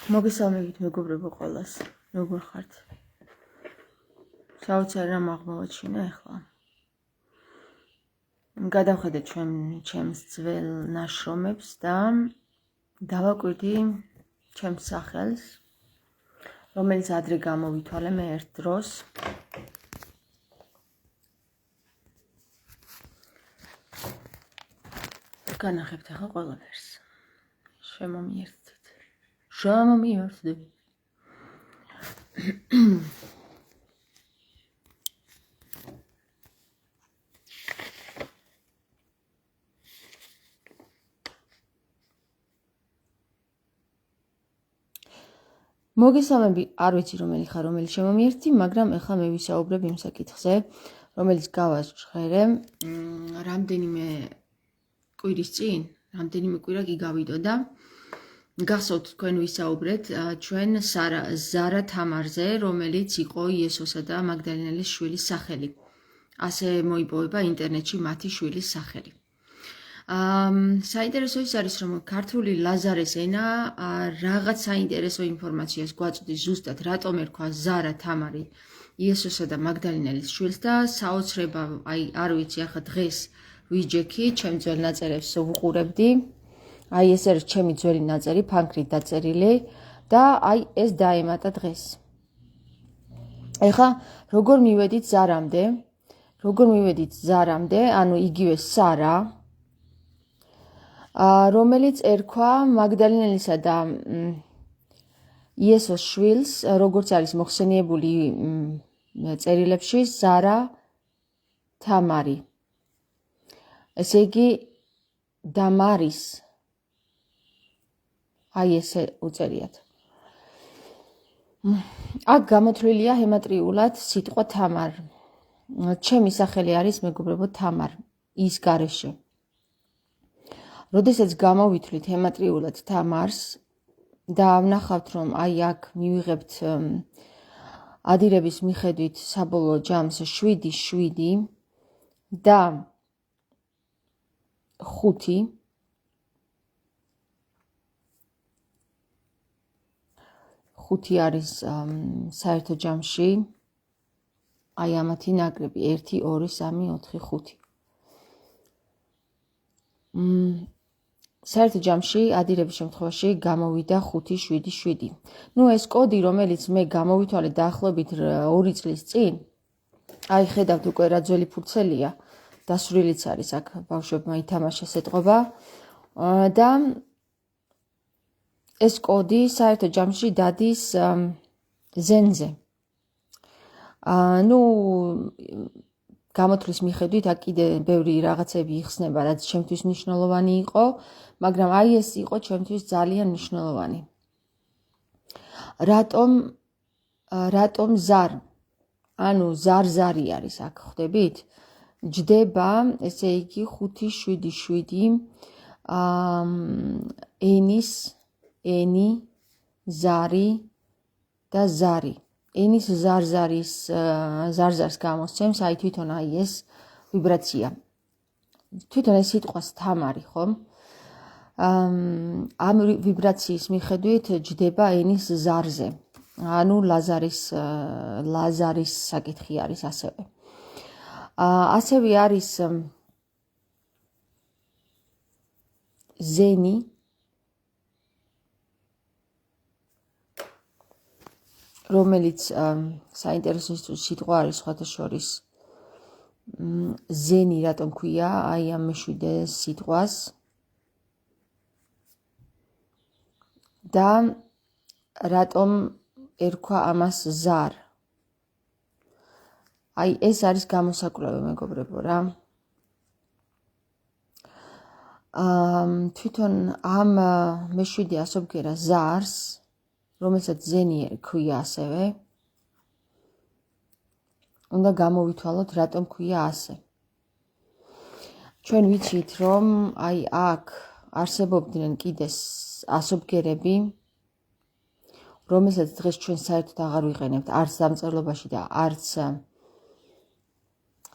მოგესალმებით მეგობრებო ყველას, როგორ ხართ? საოცარი რამ აღმოვაჩინა ახლა. გადავხედე ჩემს ძველ ნაშრომებს და დავაკვირდი ჩემს სახელს, რომელიც ადრე გამოვითვალე მე ერთ დროს. განახებთ ახლა ყველაფერს. შემომიერთდით. მოგესალმები, არ ვიცი რომელი ხარ, რომელი შემომიერთდი, მაგრამ ახლა მე ვისაუბრებ იმ საკითხზე, რომელიც გავაჟღერე რამდენიმე კვირის წინ, რამდენიმე კვირა კი გავიდოდა. გახსოვთ თქვენ ვისაუბრეთ ჩვენ ზარა თამარზე, რომელიც იყო იესოსა და მაგდალინელის შვილის სახელი. ასე მოიპოვება ინტერნეტში მათი შვილის სახელი. საინტერესო ის არის, რომ ქართული ლაზარეს ენა რაღაც საინტერესო ინფორმაციას გვაწვდის ზუსტად, რატომ ერქვა ზარა თამარი იესოსა და მაგდალინელის შვილს და საოცრება, არ ვიცი, ახლა დღეს ვიჯექი, ჩემ ძველ ნაწერებს ვუყურებდი. ეს არის ჩემი ძველი ნაწერი, ფანქრით დაწერილი და ეს დაემატა დღეს. ეხლა როგორ მივედით ზარამდე, ანუ იგივე სარა, რომელიც ერქვა მაგდალინელისა და იესოს შვილს, როგორც არის მოხსენიებული წერილებში, ზარა თამარი. ესე იგი დამარის ესე უწერიათ. აქ გამოთვლილია ჰემატრიულად სიტყვა თამარ. ჩემი სახელი არის მეგობრებო თამარ, ის გარეშე. როდესაც გამოვითვლით ჰემატრიულად თამარს და ვნახავთ, რომ აქ მივიღებთ ადირების მიხედვით საბოლოო ჯამს 7 და 5. ხუთი არის საერთო ჯამში, ამათი ნაკრები 1, 2, 3, 4, 5. საერთო ჯამში ადირების შემთხვევაში გამოვიდა 5, 7, 7. ეს კოდი, რომელიც მე გამოვითვალე დაახლოებით 2 წლის წინ, ხედავთ უკვე რა ძველი ფურცელია, დასრულიც არის აქ ბავშვებმა ითამაშეს ეთყობა და ეს კოდი საერთო ჯამში დადის ზენზე. გამოთვლის მიხედვით აქ კიდე ბევრი რაღაცები იხსნება, რაც ჩემთვის მნიშვნელოვანი იყო, მაგრამ ეს იყო ჩემთვის ძალიან მნიშვნელოვანი. რატომ ზარ? ზარი არის აქ, ხვდებით? ჯდება, ესე იგი 5, 7, 7 ენი, ზარი და ზარი. ენის ზარზარს გამოსცემს, თვითონ ეს ვიბრაცია. თვითონ ეს სიტყვას თამარი, ხომ? ამ ვიბრაციის მიხედვით ჯდება ენის ზარზე. ლაზარის საკითხი არის ასევე. ასევე არის ზენი, რომელიც საინტერესო სიტყვა არის სხვათა შორის. ზენი რატომ ქვია ამ მეშვიდე სიტყვას და რატომ ერქვა ამას ზარ. ეს არის გამოსაკვლევი, მეგობრებო რა. თვითონ ამ მეშვიდე ასობგერა ზარს, რომელსაც ზენი ქვია ასევე, უნდა გამოვითვალოთ, რატომ ქვია ასე. ჩვენ ვიცით, რომ აქ არსებობდნენ კიდე ასობგერები, რომელსაც დღეს ჩვენ საერთოდ აღარ ვიყენებთ, არც დამწერლობაში და არც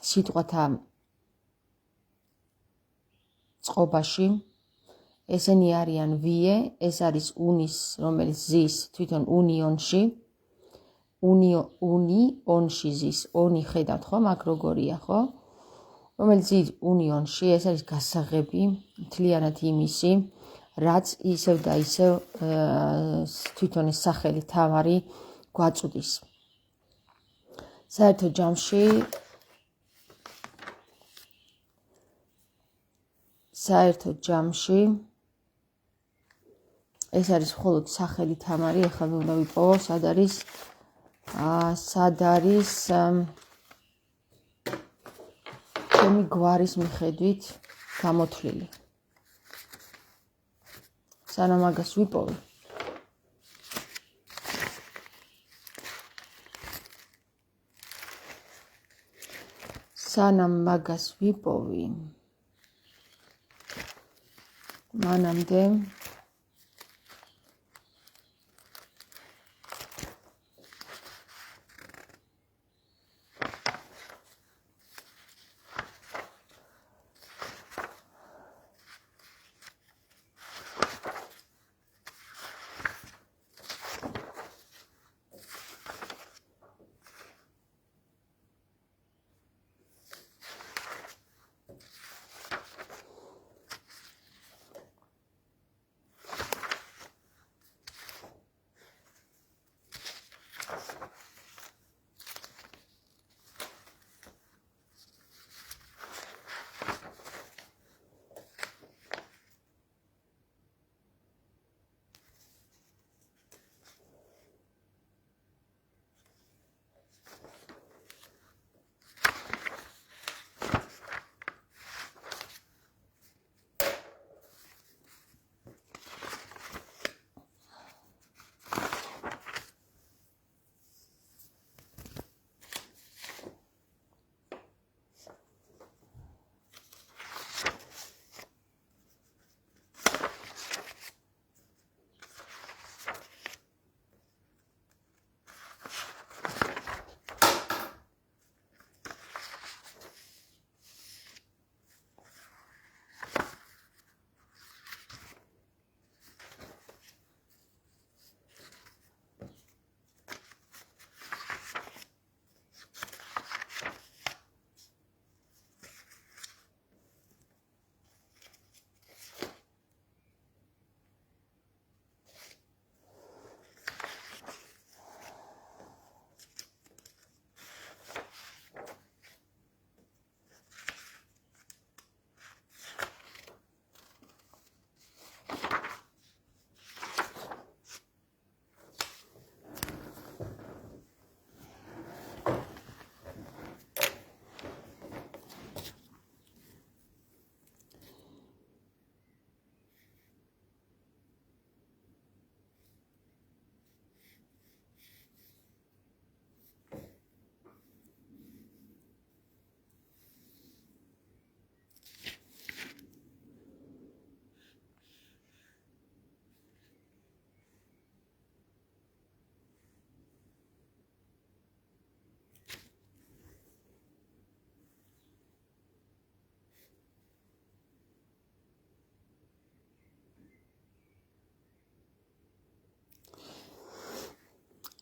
სიტყვათა წყობაში. ესენი არიან ვიე, ეს არის უნის, რომელიც ზის თვითონ უნიონში, უნიონში ზის, ონი ხედავთ ხო, მაგ როგორია ხო? რომელიც ზის უნიონში, ეს არის გასაღები, მთლიანად იმისი, რაც ისევ და ისევ თვითონ ეს სახელი თავარი გვაწვდის. საერთო ჯამში ეს არის მხოლოდ სახელი თამარი, ახლა მე უნდა ვიპოვო, სად არის ჩემი გვარის მიხედვით გამოთვლილი. სანამ მაგას ვიპოვე. მანამდე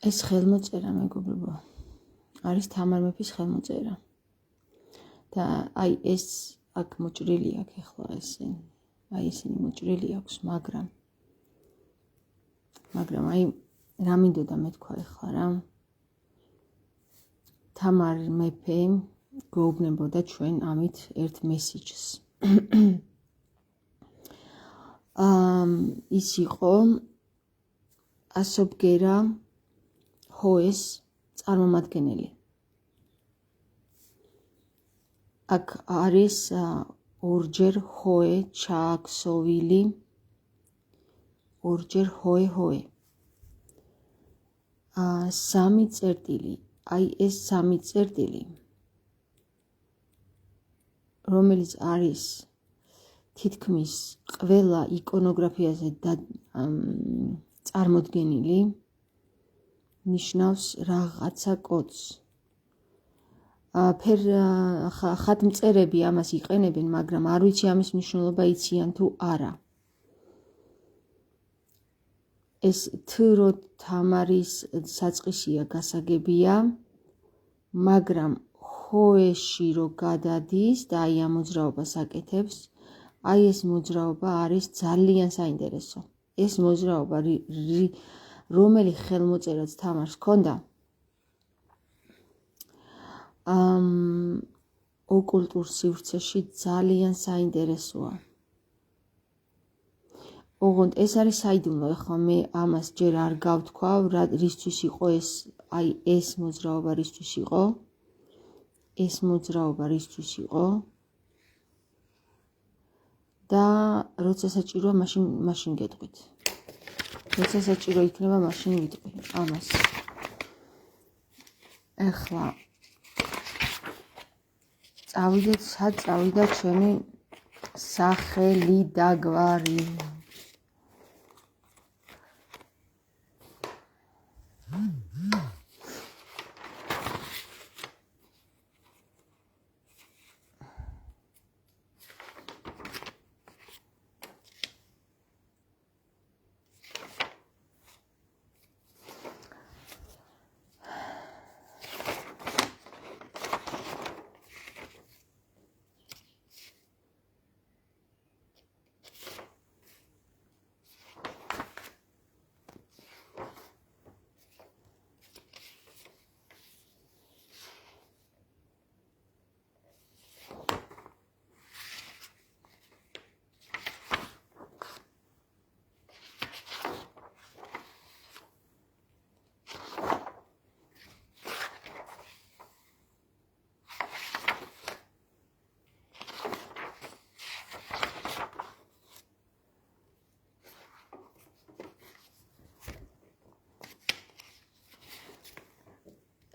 ეს ხელმოწერა მეგობრებო არის თამარ მეფის ხელმოწერა და აი ეს აქ მოჭრილი აქვს ახლა ესენი მოჭრილი აქვს მაგრამ აი რა მინდოდა მეთქვა ახლა რა თამარ მეფე გვეუბნებოდა ჩვენ ამით ერთ მესიჯს ის იყო ასობგერა ჰოეს წარმომადგენელი. აქ არის ორჯერ ჰოე ჩააქსოვილი, ორჯერ ჰოე. სამი წერტილი, აი ეს სამი წერტილი, რომელიც არის თითქმის ყველა იკონოგრაფიაზე წარმოდგენილი, ნიშნავს რაღაცა კოდს. ხატმწერები ამას იყენებენ, მაგრამ არ ვიცი ამის მნიშვნელობა იციან თუ არა. ეს თრო თამარის საწყისია გასაგებია, მაგრამ ხოეში რო გადადის და აი ამ მოძრაობას აკეთებს, აი ეს მოძრაობა არის ძალიან საინტერესო. ეს მოძრაობა რომელი ხელმოწერაც თამარს ჰქონდა, ოკულტურ სივრცეში ძალიან საინტერესოა. ოღონდ ეს არის საიდუმლო, ეხლა მე ამას ჯერ არ გავთქვა, რისთვის იყო ეს, აი ეს მოძრაობა რისთვის იყო, ეს მოძრაობა რისთვის იყო და როცა საჭიროა, მაშინ გეტყვით. როცა საჭირო იქნება, მაშინ ვიტყვი ამას. ეხლა წავიდეთ, სად წავიდა ჩემი სახელი და გვარი.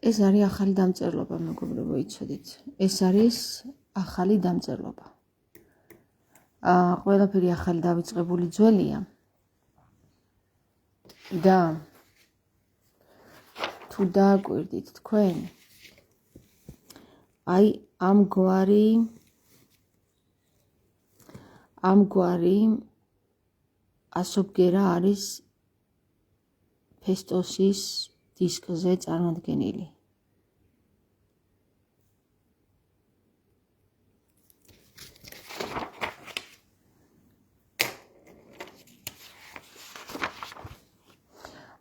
ეს არის ახალი დამწერლობა, მეგობრებო, იცოდით. ეს არის ახალი დამწერლობა. ყველაფერი ახალი დავიწყებული ძველია. და თუ დააკვირდით თქვენ, აი ამგვარი ასობგერა არის ფესტოსის დისკზე წარმოდგენილი.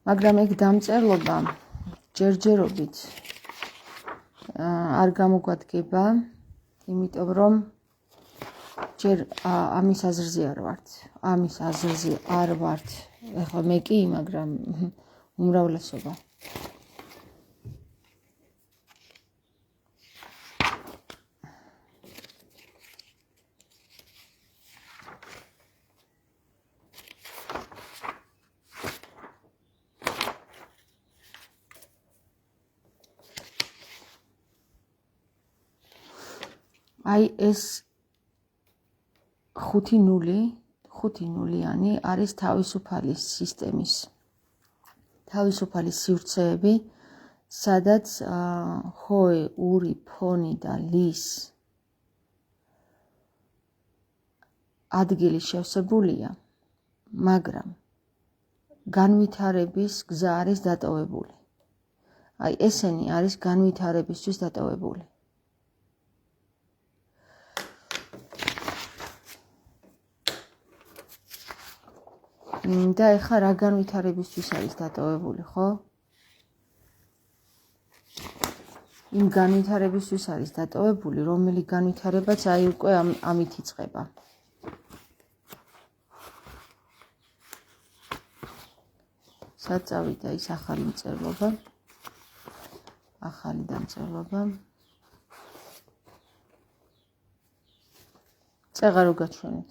მაგრამ ეგ დამწერლობა ჯერჯერობით არ გამოგვადგება, იმიტომ რომ ჯერ ამის აზრზე არ ვართ. ეხლა მე კი, მაგრამ უმრავლესობა. აი ეს 5 ნულიანი არის თავისუფალი სისტემის, თავისუფალი სივრცეები, სადაც ხოე, ური, ფონი და ლის ადგილი შევსებულია, მაგრამ განვითარების გზა არის დატოვებული. აი ესენი არის განვითარებისთვის დატოვებული. და ეხლა რა განვითარებისთვის არის დატოვებული, ხო? იმ განვითარებისთვის არის დატოვებული, რომელი განვითარებაც აი უკვე ამით იწყება. სად წავიდა ის ახალი მწერლობა, ახალი დამწერლობა. წეღა რო გაჩვენეთ.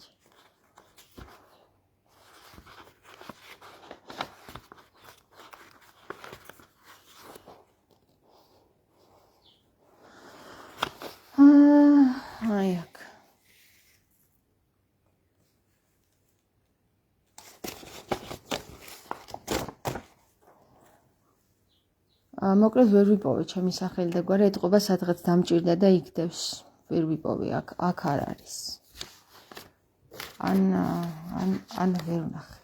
აი აქ. მოკლედ ვერ ვიპოვე ჩემი სახელი და გვარი, ეტყობა სადღაც დამჭირდა და იქდევს. ვერ ვიპოვე, აქ არ არის. ან ვერ ვნახე.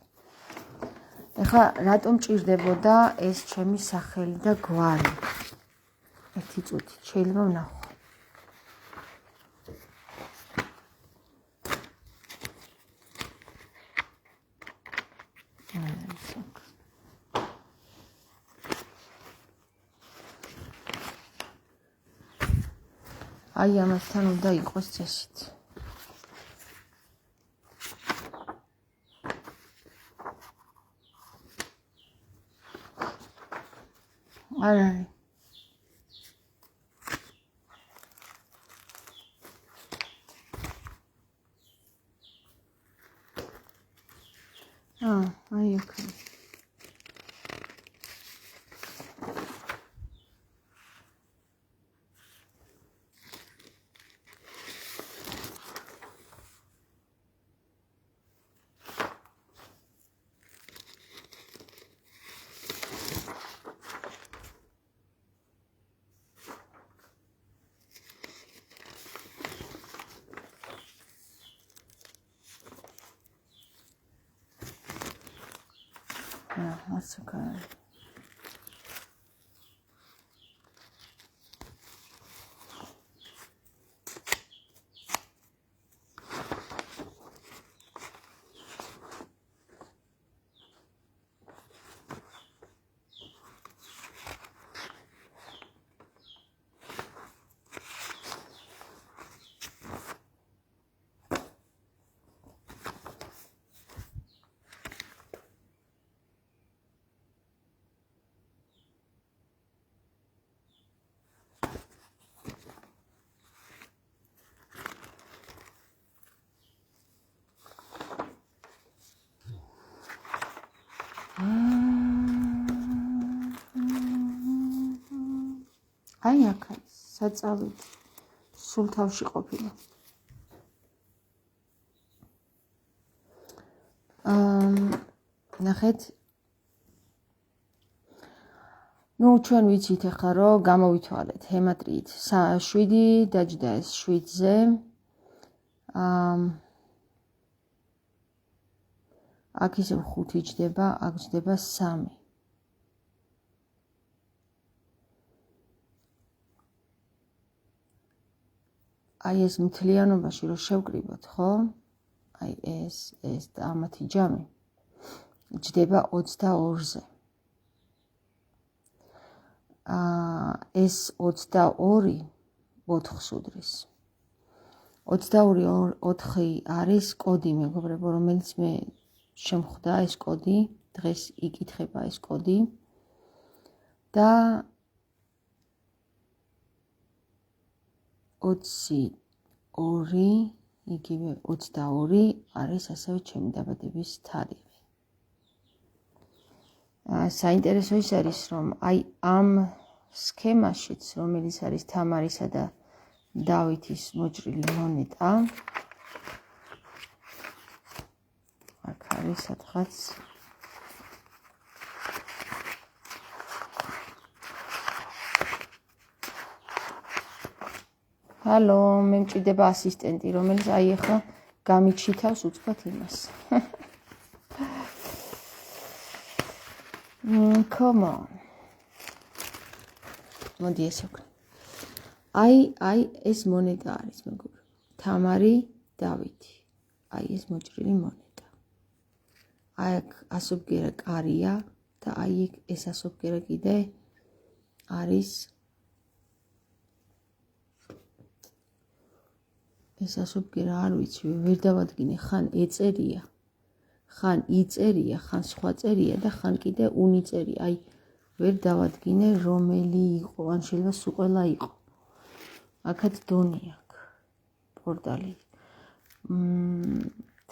ეხლა რატომ ჭირდებოდა ეს ჩემი სახელი და გვარი? ერთი წუთი, შეიძლება ვნახო. აი ამასთან უნდა იყოს წესით. არ არის. აი აქ. That's okay. აი აქ საწავით სულ თავში ყოფილა. ნახეთ. ნუ ჩვენ ვიცით ახლა რომ გამოვითვალეთ ჰემატრიით 7 დაჯდა ეს 7-ზე. აქ ისევ 5 ჯდება, აქ ჯდება 3. აი ეს მთლიანობაში რომ შევკრიბოთ, ხო? აი ეს და ამათი ჯამი ჯდება 22-ზე. ეს 22 4 უდრის. 22 4 არის კოდი, მეგობრებო, რომელიც მე შემხვდა ეს კოდი, დღეს იკითხება ეს კოდი და 22 იგივე 22 არის ასევე ჩემი დაბადების თარიღი. საინტერესო ის არის, რომ აი ამ სქემაშიც, რომელიც არის თამარისა და დავითის მოჭრილი მონეტა, აქ არის სადღაც ჰალო, მე მჭირდება ასისტენტი, რომელიც აი ახლა გამიჩითავს უცბად იმას. Come on. მოდი ესე ვქნა. აი ეს მონეტა არის, მეგობრებო. თამარი, დავითი. აი ეს მოჭრილი მონეტა. აი აქ ასობგერა კარია და აი ეს ასობგერა კიდე არის ეს ასობგერა არ ვიცი, ვერ დავადგინე, ხან ეწერია, ხან იწერია, ხან სხვა წერია და ხან კიდე უნიწერია. აი ვერ დავადგინე რომელი იყო, ან შეიძლება სულ ყველა იყო. აქაც დონი აქვს. პორტალი.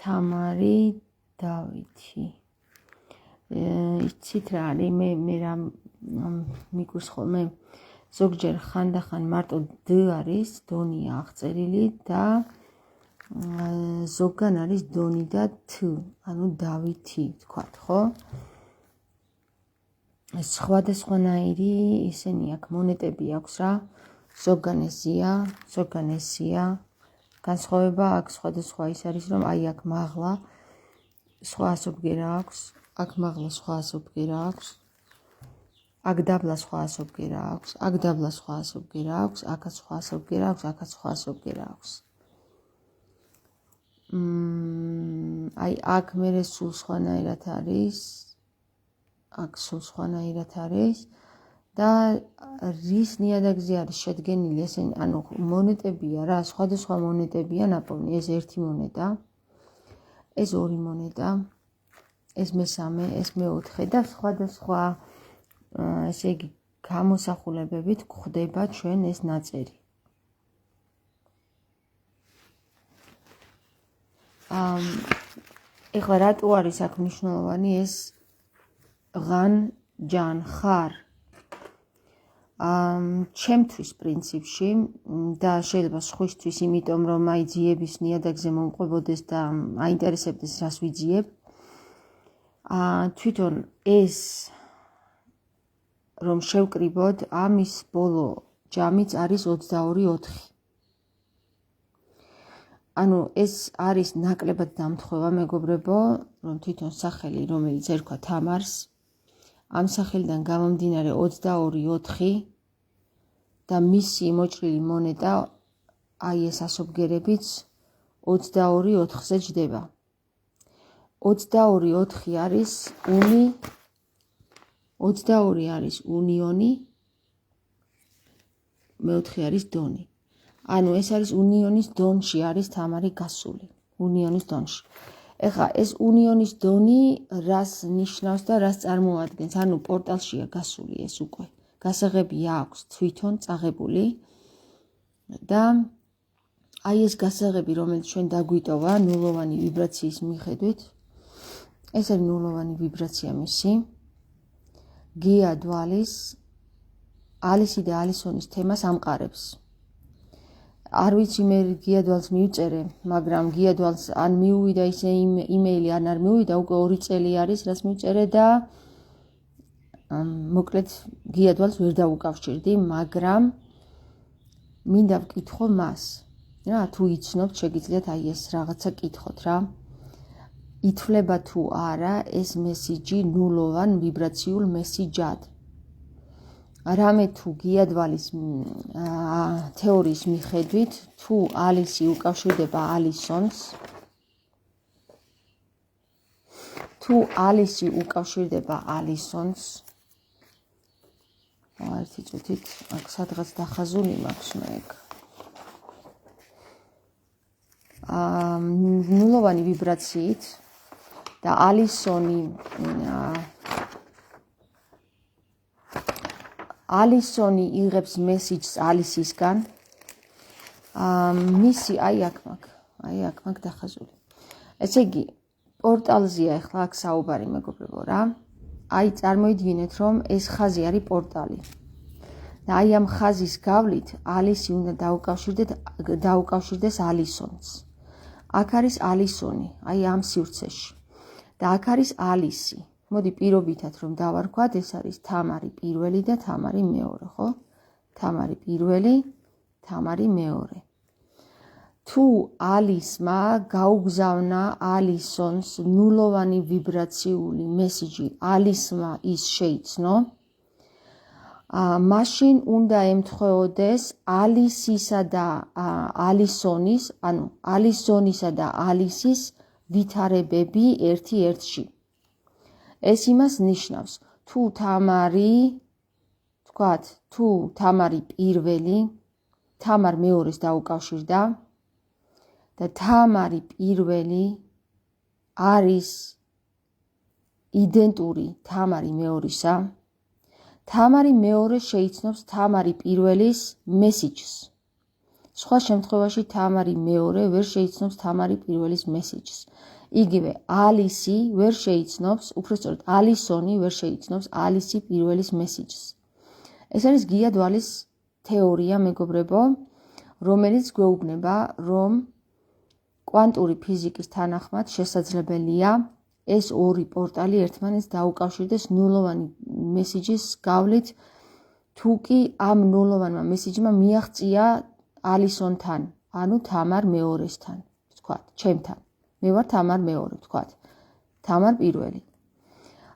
თამარი, დავითი. იცით რა არის, მე რა მიკვირს ხოლმე ზოგჯერ ხანდახან მარტო D არის, დონია აღწერილი და ზოგან არის დონი და T, ანუ დავითი ვთქვათ, ხო? სხვადასხვანაირი ისინი აქ მონეტები აქვს რა, ზოგან ესია, ზოგან ესია. განსხვავება აქ სხვადასხვა ის არის, რომ აი აქ მაღლა სხვა ასობგერა აქვს, აქ მაღლა სხვა ასობგირა აქვს. აქ დაბლა სხვა ასობგირა აქვს. აქ დაბლა სხვა ასობგირა აქვს. აქაც სხვა ასობგირა აქვს. აქაც სხვა ასობგირა აქვს. აი აქ მერე სულ სხვანაირად არის. აქ სულ სხვანაირად არის და რის ნიადაგზე არის შედგენილი ესენი, ანუ მონეტებია რა, სხვადასხვა მონეტებია ნაპოვნი. ეს ერთი მონეტა, ეს ორი მონეტა, ეს მესამე, ეს მეოთხე და სხვადასხვა ესე იგი გამოსახულებებით გვხვდება ჩვენ ეს ნაწერი. ეხლა რატო არის აქ მნიშვნელოვანი ეს ღან ჯან ხარ? ჩემთვის პრინციპში და შეიძლება სხვისთვის, იმიტომ რომ აი ძიების ნიადაგზე მომყვებოდეს და აინტერესებდეს რას ვიძიებ. თვითონ ეს რომ შევკრიბოთ, ამის ბოლო ჯამიც არის 22-4. ანუ ეს არის ნაკლებად დამთხვევა, მეგობრებო, რომ თვითონ სახელი, რომელიც ერქვა თამარს, ამ სახელიდან გამომდინარე 22-4 და მისი მოჭრილი მონეტა, აი ეს ასობგერებიც 22-4-ზე ჯდება. 22-4 არის უნი, 22 არის უნიონი, მეოთხე არის დონი. ანუ ეს არის უნიონის დონში არის თამარი გასული, უნიონის დონში. ეხლა ეს უნიონის დონი რას ნიშნავს და რას წარმოადგენს? ანუ პორტალშია გასული ეს უკვე. გასაღები აქვს თვითონ წაღებული და აი ეს გასაღები, რომელიც ჩვენ დაგვიტოვა ნულოვანი ვიბრაციის მიხედვით, ეს არის ნულოვანი ვიბრაცია მისი. გია დვალის ალისი და ალისონის თემას ამყარებს. არ ვიცი მე გია დვალს მივწერე, მაგრამ გია დვალს ან მიუვიდა ისე იმეილი, ან არ მიუვიდა, უკვე 2 წელი არის, რაც მივწერე და მოკლედ გია დვალს ვერ დავუკავშირდი, მაგრამ მინდა ვკითხო მას. რა, თუ იცნობთ, შეგიძლიათ აი ეს რაღაცა კითხოთ რა. ითვლება თუ არა ეს მესიჯი ნულოვან ვიბრაციულ მესიჯად. რამე თუ გიადვალის თეორიის მიხედვით, თუ ალისი უკავშირდება ალისონს, ერთი წუთით, აქ სადღაც დახაზული მაქვს მე ეგ. ნულოვანი ვიბრაციით და ალისონი იღებს მესიჯს ალისისგან. მისი აი აქ მაქვს დახაზული. ესე იგი, პორტალზეა ახლა აქ საუბარი, მეგობრებო რა. აი წარმოიდგინეთ, რომ ეს ხაზი არის პორტალი. და აი ამ ხაზის გავლით ალისი უნდა დაუკავშირდეს ალისონს. აქ არის ალისონი, აი ამ სივრცეში. და აქ არის ალისი. მოდი პირობითად რომ დავარქვათ, ეს არის თამარი პირველი და თამარი მეორე, ხო? თამარი პირველი, თამარი მეორე. თუ ალისმა გაუგზავნა ალისონს ნულოვანი ვიბრაციული მესიჯი, ალისმა ის შეიცნო, მაშინ უნდა ემთხვეოდეს ალისისა და ალისონის, ანუ ალისონისა და ალისის ვითარებები ერთი-ერთში. ეს იმას ნიშნავს, თუ თამარი პირველი თამარ მეორეს დაუკავშირდა და თამარი პირველი არის იდენტური თამარი მეორისა, თამარი მეორე შეიცნობს თამარი პირველის მესიჯს. სხვა შემთხვევაში თამარი მეორე ვერ შეიცნობს თამარი პირველის მესიჯს. იგივე ალისი ვერ შეიცნობს, უпростоრად ალისონი ვერ შეიცნობს ალისი პირველის მესიჯს. ეს არის გია დვალის თეორია, მეგობრებო, რომელიც გვეუბნება, რომ კვანტური ფიზიკის თანახმად შესაძლებელია ეს ორი პორტალი ერთმანეთს დაუკავშირდეს ნულოვანი მესიჯის გავლით, თუ კი ამ ნულოვანმა მესიჯმა მიაღწია ალისონთან, ანუ თამარ მეორესთან, ვთქვათ, ჩემთან. მე ვარ თამარ მეორე, ვთქვათ, თამარ პირველი.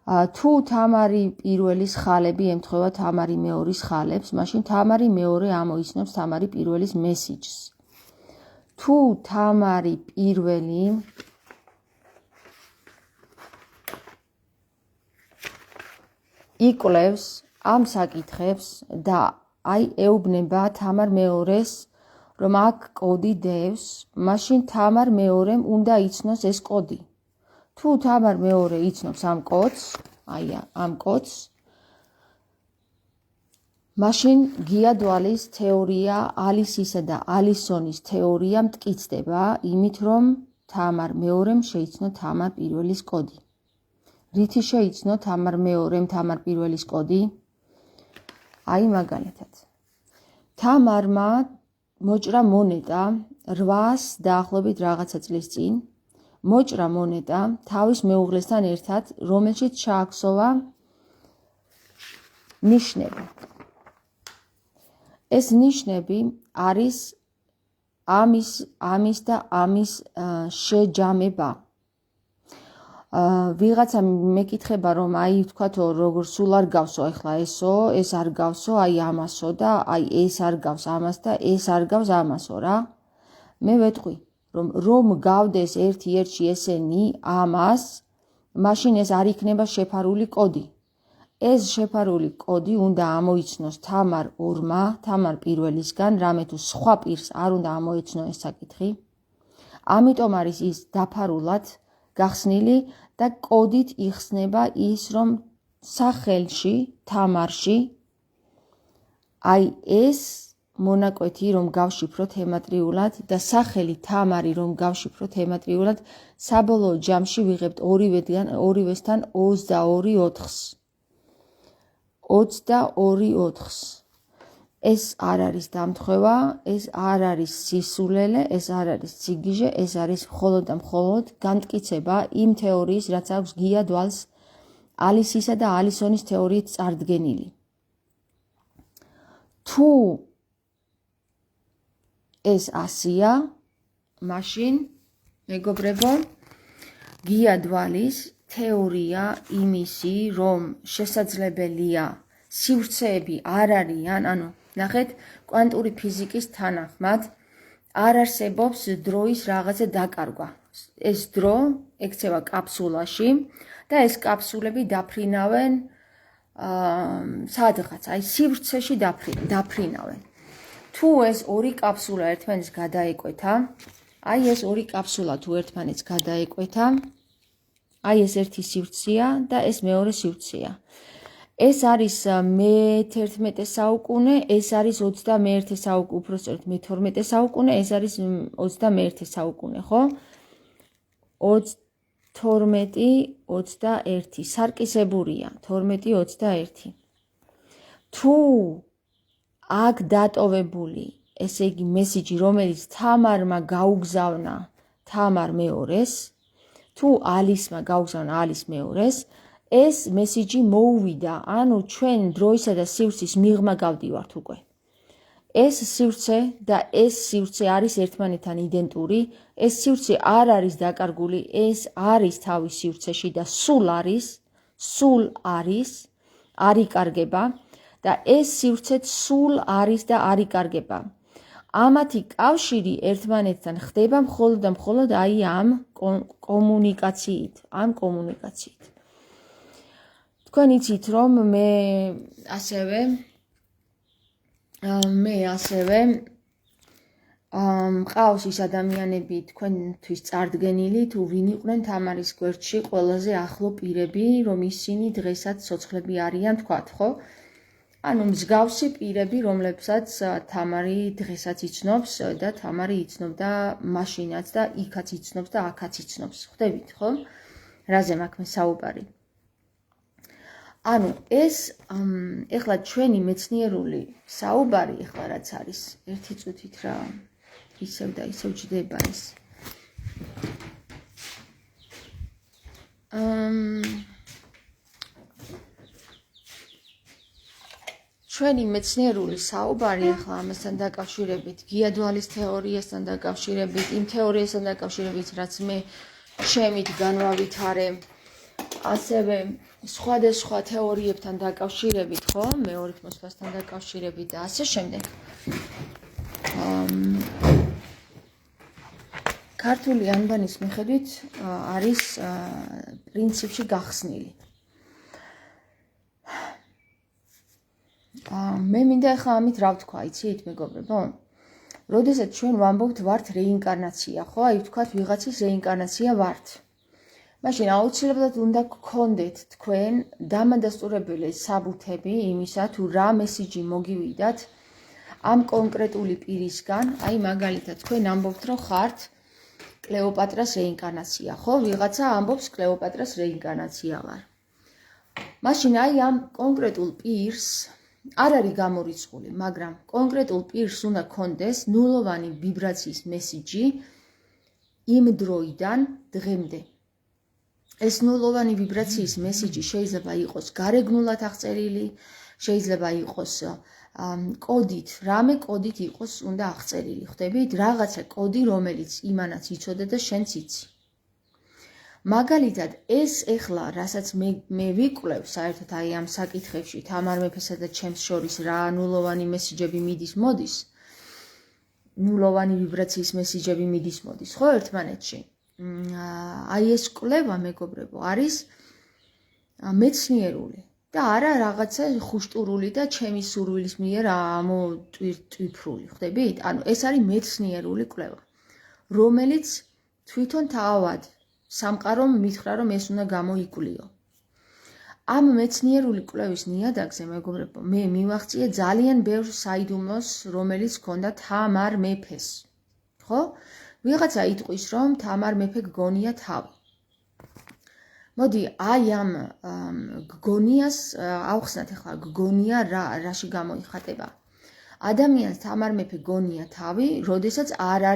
თუ თამარი პირველის ხალები ემთხვევა თამარი მეორის ხალებს, მაშინ თამარი მეორე ამოიცნობს თამარი პირველის მესიჯს. თუ თამარი პირველი იკვლევს ამ საკითხებს და ეუბნება თამარ მეორეს, რომ აქ კოდი დევს, მაშინ თამარ მეორემ უნდა იცნოს ეს კოდი. თუ თამარ მეორე იცნობს ამ კოდს, მაშინ გიადვალის თეორია, ალისისა და ალისონის თეორია მტკიცდება იმით, რომ თამარ მეორემ შეიცნო თამარ პირველის კოდი. რითი შეიცნო თამარ მეორემ თამარ პირველის კოდი? აი მაგალითად. თამარმა მოჭრა მონეტა 8-ს დაახლოებით რაღაცა წლის წინ, მოჭრა მონეტა თავის მეუღლესთან ერთად, რომელშიც ჩააქსოვა ნიშნები. ეს ნიშნები არის ამის და ამის შეჯამება. ვიღაცა მეკითხება, რომ აი ვთქვათო, როგორ სულ არ გავსო ახლა ესო, ეს არ გავსო, აი ამასო და აი ეს არ გავს ამას და ეს არ გავს ამასო რა. მე ვეთყვი, რომ გავდეს ერთ-ერთში ესენი ამას, მაშინ ეს არ იქნება შეფარული კოდი. ეს შეფარული კოდი უნდა ამოიცნოს თამარ ორმა, თამარ პირველისგან, რამე თუ სხვა პირს არ უნდა ამოეცნო ეს საკითხი. ამიტომ არის ის დაფარულად გახსნილი და კოდით იხსნება ის, რომ სახელში, თამარში, აი ეს მონაკვეთი რომ გავშიფროთ ემატრიულად და სახელი თამარი რომ გავშიფროთ ემატრიულად, საბოლოო ჯამში ვიღებთ ორივესთან 22 ოთხს. 22 ოთხს. ეს არ არის დამთხევა, ეს არ არის სისულელე, ეს არ არის ციგიჟე, ეს არის მხოლოდ და მხოლოდ განმტკიცება იმ თეორიის, რაც აქვს გიადვალს ალისისა და ალისონის თეორიით წარდგენილი. თუ ეს ასია, მაშინ მეგობრებო, გიადვალის თეორია იმისი, რომ შესაძლებელია სივრცეები არ არიან, ანუ ნახეთ, კვანტური ფიზიკის თანახმად არ არსებობს დროის რაღაცა დაკარგვა. ეს დრო ექცევა კაფსულაში და ეს კაფსულები დაფრინავენ სადღაც, აი სივრცეში დაფრინავენ. თუ ეს ორი კაფსულა ერთმანეთს გადაეკვეთა, აი ეს ორი კაფსულა თუ ერთმანეთს გადაეკვეთა, აი ეს ერთი სივრცეა და ეს მეორე სივრცეა. ეს არის მე-11 საუკუნე, ეს არის 21 საუკუნე, უпростоრად მე-12 საუკუნე, ეს არის 21 საუკუნე, ხო? 12-21 სარკისებურია, 12-21. თუ აქ დატოვებული, ესე იგი მესიჯი, რომელიც თამარმა გაუგზავნა თამარ მეორეს, თუ ალისმა გაუგზავნა ალის მეორეს, ეს მესიჯი მოუვიდა, ანუ ჩვენ დროისა და სივრცის მიღმა გავდივართ უკვე. ეს სივრცე და ეს სივრცე არის ერთმანეთთან იდენტური, ეს სივრცე არ არის დაკარგული, ეს არის თავის სივრცეში და სულ არის, არ იკარგება და ეს სივრცეც სულ არის და არ იკარგება. ამათი კავშირი ერთმანეთთან ხდება მხოლოდ და მხოლოდ აი ამ კომუნიკაციით. თქვენ იცით, რომ მე ასევე მყავს ის ადამიანები თქვენთვის წარდგენილი, თუ ვინ იყვნენ თამარის გვერდში ყველაზე ახლო პირები, რომ ისინი დღესაც ცოცხლები არიან, თქვათ, ხო? ანუ მსგავსი პირები, რომლებსაც თამარი დღესაც იცნობს და თამარი იცნობდა მაშინაც და იქაც იცნობს და აქაც იცნობს. ხვდებით, ხო? რაზე მაქვს მე საუბარი? ანუ ეს ეხლა ჩვენი მეცნიერული საუბარი ეხლა რაც არის, ერთი წუთით რა ისევ და ისევ ჯდება ეს. ჩვენი მეცნიერული საუბარი ახლა ამასთან დაკავშირებით, გიადვალის თეორიასთან დაკავშირებით, იმ თეორიასთან დაკავშირებით, რაც მე ჩემით განვავითარე, ასევე სხვადასხვა თეორიებთან დაკავშირებით, ხო, მეორით მოსვლასთან დაკავშირებით და ასე შემდეგ. ქართული ანბანის მიხედვით არის პრინციპში გახსნილი. მე მინდა ახლა ამით რა ვთქვა, იცით, მეგობრებო? როდესაც ჩვენ ვამბობთ ვართ რეინკარნაცია, ხო? აი ვთქვათ ვიღაცის რეინკარნაცია ვართ. მაშინ აუცილებლად უნდა გქონდეთ თქვენ დამადასტურებელი საბუთები იმისა, თუ რა მესიჯი მოგივიდათ ამ კონკრეტული პირისგან, აი მაგალითად თქვენ ამბობთ, რომ ხართ კლეოპატრას რეინკარნაცია, ხო? ვიღაცა ამბობს კლეოპატრას რეინკარნაცია ვარ. მაშინ აი ამ კონკრეტულ პირს არ არის გამორიცხული, მაგრამ კონკრეტულ პირს უნდა გქონდეს ნულოვანი ვიბრაციის მესიჯი იმ დროიდან დღემდე. ეს ნულოვანი ვიბრაციის მესიჯი შეიძლება იყოს გარეგნულად აღწერილი, შეიძლება იყოს კოდით, რამე კოდით იყოს უნდა აღწერილი, ხვდებით? რაღაცა კოდი, რომელიც იმანაც იცოდე და შენც იცი. მაგალითად, ეს ეხლა, რასაც მე ვიკვლევ საერთოდ აი ამ საკითხებში, თამარ მეფესა და ჩემს შორის რა ნულოვანი მესიჯები მიდის-მოდის, ნულოვანი ვიბრაციის მესიჯები მიდის-მოდის, ხო, ერთმანეთში. აი ეს კვლევა, მეგობრებო, არის მეცნიერული და არა რაღაცა ხუშტურული და ჩემი სურვილის მიერ ამოტვიფრული, ხვდებით? ანუ ეს არის მეცნიერული კვლევა, რომელიც თვითონ თავად სამყარომ მითხრა, რომ ეს უნდა გამოიკვლიო. ამ მეცნიერული კვლევის ნიადაგზე, მეგობრებო, მე მივახციე ძალიან ბევრ საიდუმლოს, რომელიც ჰქონდა თამარ მეფეს. ხო? ვიღაცა იტყვის, რომ თამარ მეფე გგონია თავი. მოდი, აი ამ გგონიას ავხსნათ ახლა, გგონია რაში გამოიხატება. ადამიანს თამარ მეფე გონია თავი, როდესაც არ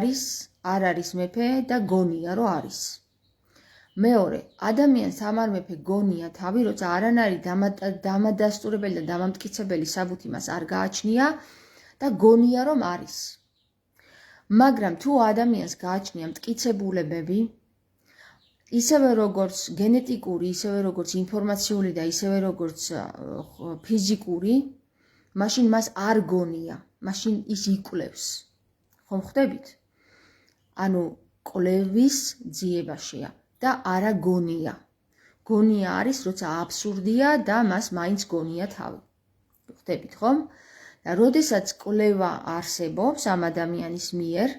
არის მეფე და გონია, რომ არის. მეორე, ადამიანს თამარ მეფე გონია თავი, როცა არანაირი დამადასტურებელი და დამამტკიცებელი საბუთი მას არ გააჩნია და გონია, რომ არის. მაგრამ თუ ადამიანს გააჩნია მტკიცებულებები, ისევე როგორც გენეტიკური, ისევე როგორც ინფორმაციული და ისევე როგორც ფიზიკური, მაშინ მას არ გონია, მაშინ ის იკვლევს. ხომ ხვდებით? ანუ კვლევის ძიებაშია და არა გონია. გონია არის, როცა აბსურდია და მას მაინც გონია თავი. ხვდებით, ხომ? და როდესაც კვლევა არსებობს ამ ადამიანის მიერ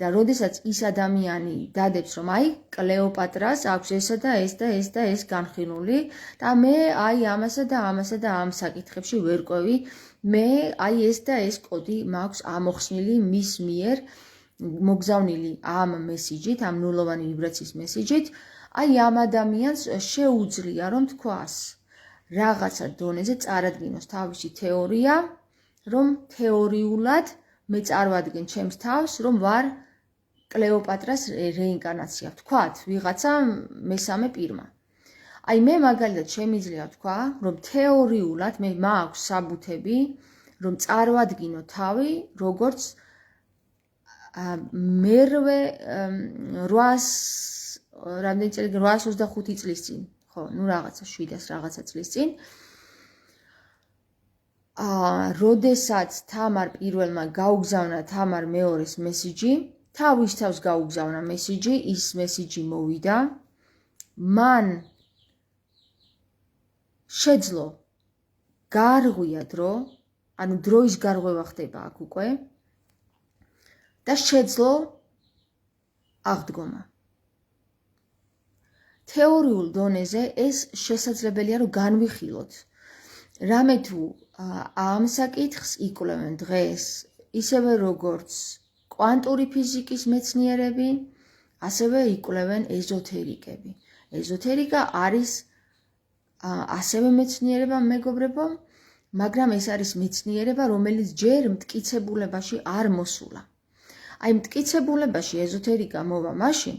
და როდესაც ის ადამიანი დადებს, რომ აი კლეოპატრას აქვს ესა და ეს და ეს და ეს განხილული და მე აი ამასა და ამასა და ამ საკითხებში ვერ ყვევი, მე აი ეს და ეს კოდი მაქვს ამოხსნილი მის მიერ მოგზავნილი ამ მესიჯით, ამ ნულოვანი ვიბრაციის მესიჯით, აი ამ ადამიანს შეუძლია რომ თქვას რაღაცა დონეზე წარადგინოს თავისი თეორია, რომ თეორიულად მე წარვადგენ ჩემს თავს, რომ ვარ კლეოპატრას რეინკარნაცია, ვთქვათ, ვიღაცა მესამე პირმა. აი მე მაგალითად შემიძლია ვთქვა, რომ თეორიულად მე მაქვს საბუთები, რომ წარვადგინო თავი, როგორც მერვე 825 წლის წინ, ხო, ნუ რაღაცა 700 რაღაცა წლის წინ. როდესაც თამარ პირველმა გაუგზავნა თამარ მეორეს მესიჯი, თავის თავს გაუგზავნა მესიჯი, ის მესიჯი მოვიდა, მან შეძლო გარღვია დრო, ანუ დროის გარღვევა ხდება აქ უკვე და შეძლო აღდგომა. თეორიულ დონეზე ეს შესაძლებელია, რომ განვიხილოთ. რამე თუ ამ საკითხს იკვლევენ დღეს, ისევე როგორც კვანტური ფიზიკის მეცნიერები, ასევე იკვლევენ ეზოთერიკები. ეზოთერიკა არის ასევე მეცნიერება, მეგობრებო, მაგრამ ეს არის მეცნიერება, რომელიც ჯერ მტკიცებულებაში არ მოსულა. აი მტკიცებულებაში ეზოთერიკა მოვა მაშინ,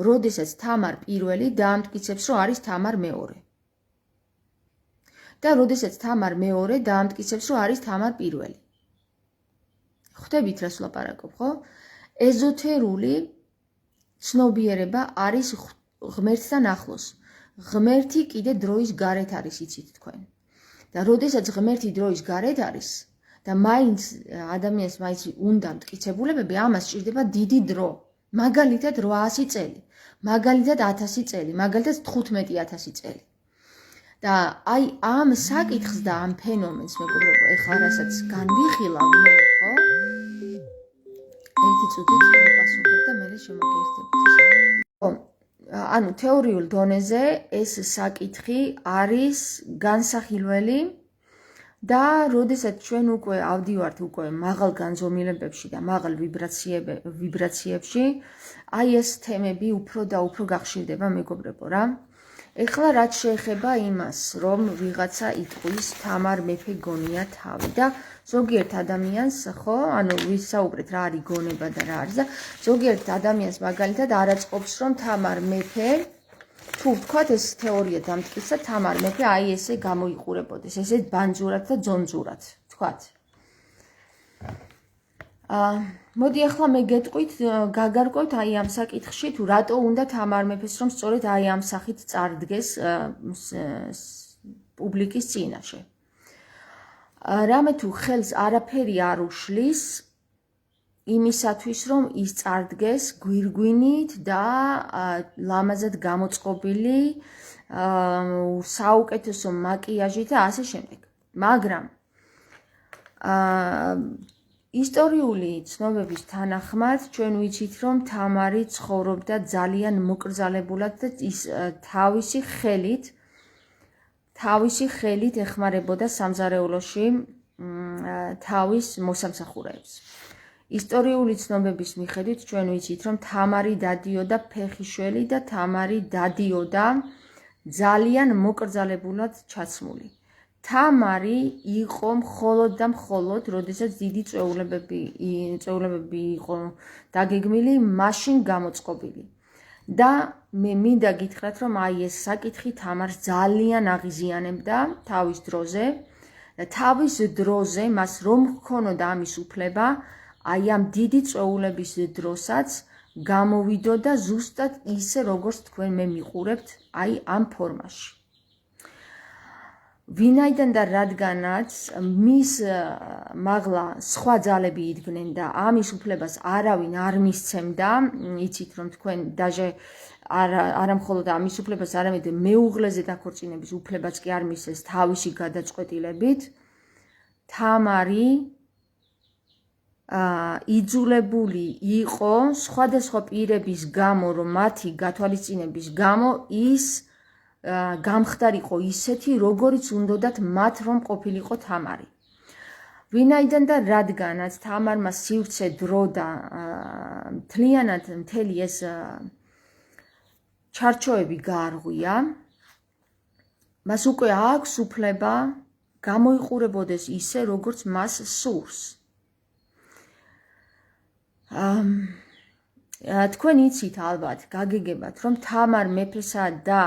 როდესაც თამარ პირველი დაამტკიცებს, რომ არის თამარ მეორე. და როდესაც თამარ მეორე დაამტკიცებს, რომ არის თამარ პირველი. ხვდებით რას ვლაპარაკობ, ხო? ეზოთერული ცნობიერება არის ღმერთთან ახლოს. ღმერთი კიდე დროის გარეთ არის, იცით თქვენ. და როდესაც ღმერთი დროის გარეთ არის და მაინც ადამიანს მაინც უნდა მტკიცებულებები, ამას სჭირდება დიდი დრო. მაგალითად 800 წელი, მაგალითად 1000 წელი, მაგალითად 15000 წელი. და აი ამ საკითხს და ამ ფენომენს მეგობრებო, ეხლა რასაც განვიხილავ მე, ხო? ერთი წუთით მოპასუხებ და მე შემოგერთებით. ანუ თეორიულ დონეზე ეს საკითხი არის განსახილველი და როდესაც ჩვენ უკვე ავდივართ უკვე მაღალ განზომილებებში და მაღალ ვიბრაციებში, აი ეს თემები უფრო და უფრო გახშირდება მეგობრებო რა. ეხლა რაც შეეხება იმას, რომ ვიღაცა იტყვის თამარ მეფე გონია თავი და ზოგიერთ ადამიანს, ხო, ანუ ვისაუბრეთ რა არის გონება და რა არის და ზოგიერთ ადამიანს მაგალითად არ აწყობს რომ თამარ მეფე თუ ვთქვათ ეს თეორია დამტკიცა თამარ მეფე აი ესე გამოიყურებოდეს, ესე ბანძურად და ძონძურად, ვთქვათ. მოდი ახლა მე გეტყვით, გაგარკვევთ აი ამ საკითხში თუ რატო უნდა თამარ მეფეს რომ სწორედ აი ამ სახით წარდგეს პუბლიკის წინაშე. რამე თუ ხელს არაფერი არ უშლის იმისათვის რომ ის წარდგეს გვირგვინით და ლამაზად გამოწყობილი საუკეთესო მაკიაჟით და ასე შემდეგ. მაგრამ ისტორიული ცნობების თანახმად ჩვენ ვიცით რომ თამარი ცხოვრობდა ძალიან მოკრძალებულად და ის თავისი ხელით ეხმარებოდა სამზარეულოში თავის მოსამსახურეებს. ისტორიული ცნობების მიხედვით ჩვენ ვიცით რომ თამარი დადიოდა ფეხიშველი და თამარი დადიოდა ძალიან მოკრძალებულად ჩაცმული. თამარი იყო მხოლოდ და მხოლოდ, როდესაც დიდი წვეულებები იყო დაგეგმილი, მაშინ გამოწყობილი. და მე მინდა გითხრათ, რომ აი ეს საკითხი თამარს ძალიან აღიზიანებდა თავის დროზე და თავის დროზე მას რომ ჰქონოდა ამის უფლება, აი ამ დიდი წვეულების დროსაც გამოვიდოდა ზუსტად ისე, როგორც თქვენ მე მიყურებთ, აი ამ ფორმაში. ვინაიდან და რადგანაც მის მაღლა სხვა ძალები იდგნენ და ამის უფლებას არავინ არ მისცემდა, იცით რომ თქვენ დაჟე არა მხოლოდ ამის უფლებას, არამედ მეუღლეზე დაქორწინების უფლებაც კი არ მისცეს თავისი გადაწყვეტილებით, თამარი იძულებული იყო სხვადასხვა პირების გამო, რომ მათი გათვალისწინების გამო ის გამხდარიყო ისეთი, როგორიც უნდათ მათ რომ ყოფილიყო თამარი. ვინაიდან და რადგანაც თამარმა სივრცე დრო და მთლიანად მთელი ეს ჩარჩოები გაარღვია, მას უკვე აქვს უფლება გამოიყურებოდეს ისე, როგორც მას სურს. თქვენ იცით ალბათ, გაგეგებათ, რომ თამარ მეფესა და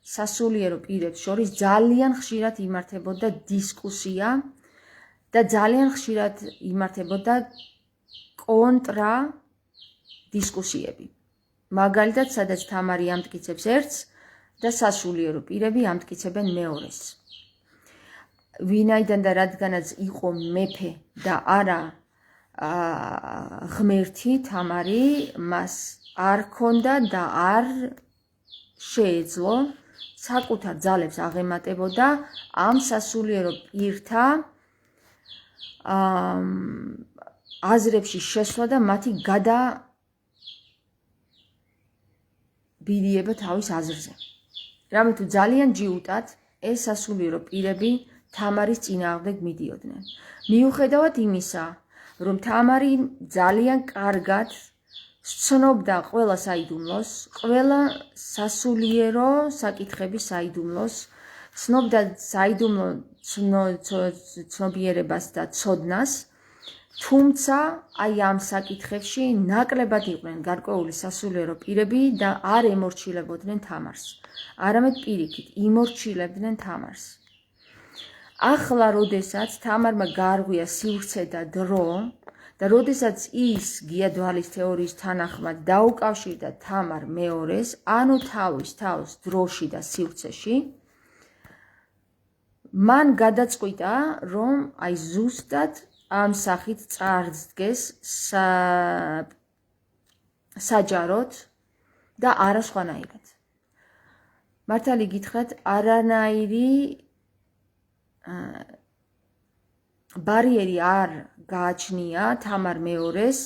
სასულიერო პირებს შორის ძალიან ხშირად იმართებოდა დისკუსია და ძალიან ხშირად იმართებოდა კონტრა დისკუსიები. მაგალითად, სადაც თამარი ამტკიცებს ერთს და სასულიერო პირები ამტკიცებენ მეორეს. ვინაიდან და რადგანაც იყო მეფე და არა ღმერთი თამარი, მას არ ჰქონდა და არ შეეძლო საკუთარ ძალებს აღემატებოდა ამ სასულიერო პირთა აზრებში შესვლა და მათი გადაბილიება თავის აზრზე. რამე თუ ძალიან ჯიუტად ეს სასულიერო პირები თამარის წინააღმდეგ მიდიოდნენ. მიუხედავად იმისა, რომ თამარი ძალიან კარგად სცნობდა ყველა საიდუმლოს, ყველა სასულიერო საკითხების საიდუმლოს, ცნობდა საიდუმლო ცნობიერებას და ცოდნას, თუმცა აი ამ საკითხებში ნაკლებად იყვნენ გარკვეული სასულიერო პირები და არ ემორჩილებოდნენ თამარს. არამედ პირიქით, იმორჩილებდნენ თამარს. ახლა, როდესაც თამარმა გაარღვია სივრცე და დრო და როდესაც ის გიადვალის თეორიის თანახმად დაუკავშირდა თამარ მეორეს, ანუ თავის თავს დროში და სივრცეში, მან გადაწყვიტა, რომ აი ზუსტად ამ სახით წარსდგეს საჯაროდ და არა სხვანაირად. მართალი გითხრათ, არანაირი ბარიერი არ გააჩნია თამარ მეორეს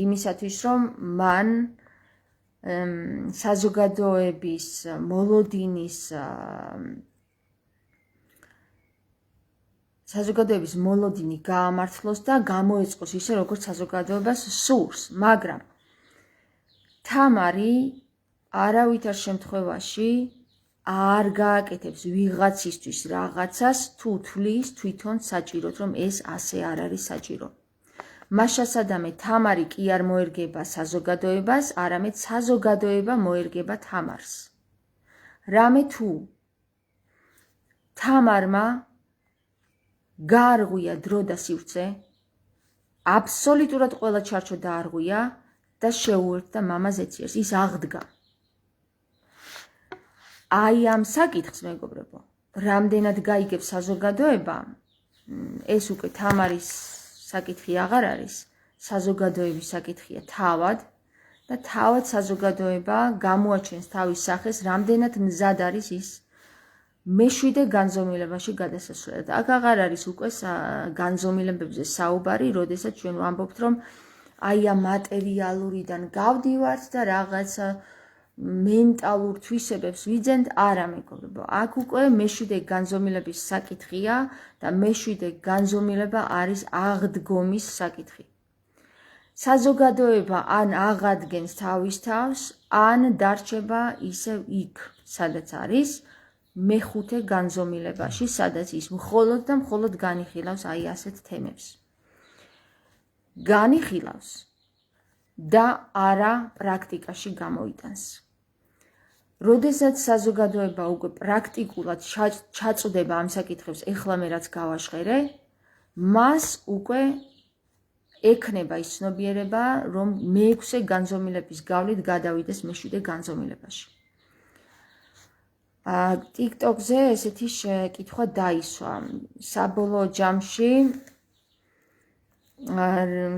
იმისათვის, რომ მან საზოგადოების მოლოდინი გაამართლოს და გამოეწყოს ისე, როგორც საზოგადოებას სურს, მაგრამ თამარი არავითარ შემთხვევაში არ გააკეთებს ვიღაცისთვის რაღაცას, თუ თვლის თვითონ საჭიროდ, რომ ეს ასე არ არის საჭირო. მაშასადამე თამარი კი არ მოერგება საზოგადოებას, არამედ საზოგადოება მოერგება თამარს. რამე თუ თამარმა გაარღვია დრო და სივრცე, აბსოლუტურად ყველა ჩარჩო დაარღვია და შეუერთდა მამას ეციერს, ის აღდგა. აი ამ საკითხს, მეგობრებო, რამდენად გაიგებს საზოგადოება, ეს უკვე თამარის საკითხი აღარ არის, საზოგადოების საკითხია თავად და თავად საზოგადოება გამოაჩენს თავის სახეს, რამდენად მზად არის ის მეშვიდე განზომილებაში გადასასვლელად. აქ აღარ არის უკვე განზომილებებზე საუბარი, როდესაც ჩვენ ვამბობთ, რომ აი ამ მატერიალურიდან გავდივართ და რაღაცა მენტალურ თვისებებს ვიძენთ, არა მეგობრებო, აქ უკვე მეშვიდე განზომილების საკითხია და მეშვიდე განზომილება არის აღდგომის საკითხი. საზოგადოება ან აღადგენს თავის თავს, ან დარჩება ისევ იქ, სადაც არის, მეხუთე განზომილებაში, სადაც ის მხოლოდ და მხოლოდ განიხილავს აი ასეთ თემებს. განიხილავს და არა პრაქტიკაში გამოიტანს. როდესაც საზოგადოება უკვე პრაქტიკულად ჩაწვდება ამ საკითხებს, ეხლა მე რაც გავაჟღერე, მას უკვე ექნება ის ცნობიერება, რომ მეექვსე განზომილების გავლით გადავიდეს მეშვიდე განზომილებაში. TikTok-ზე ესეთი შეკითხვა დაისვა. საბოლოო ჯამში,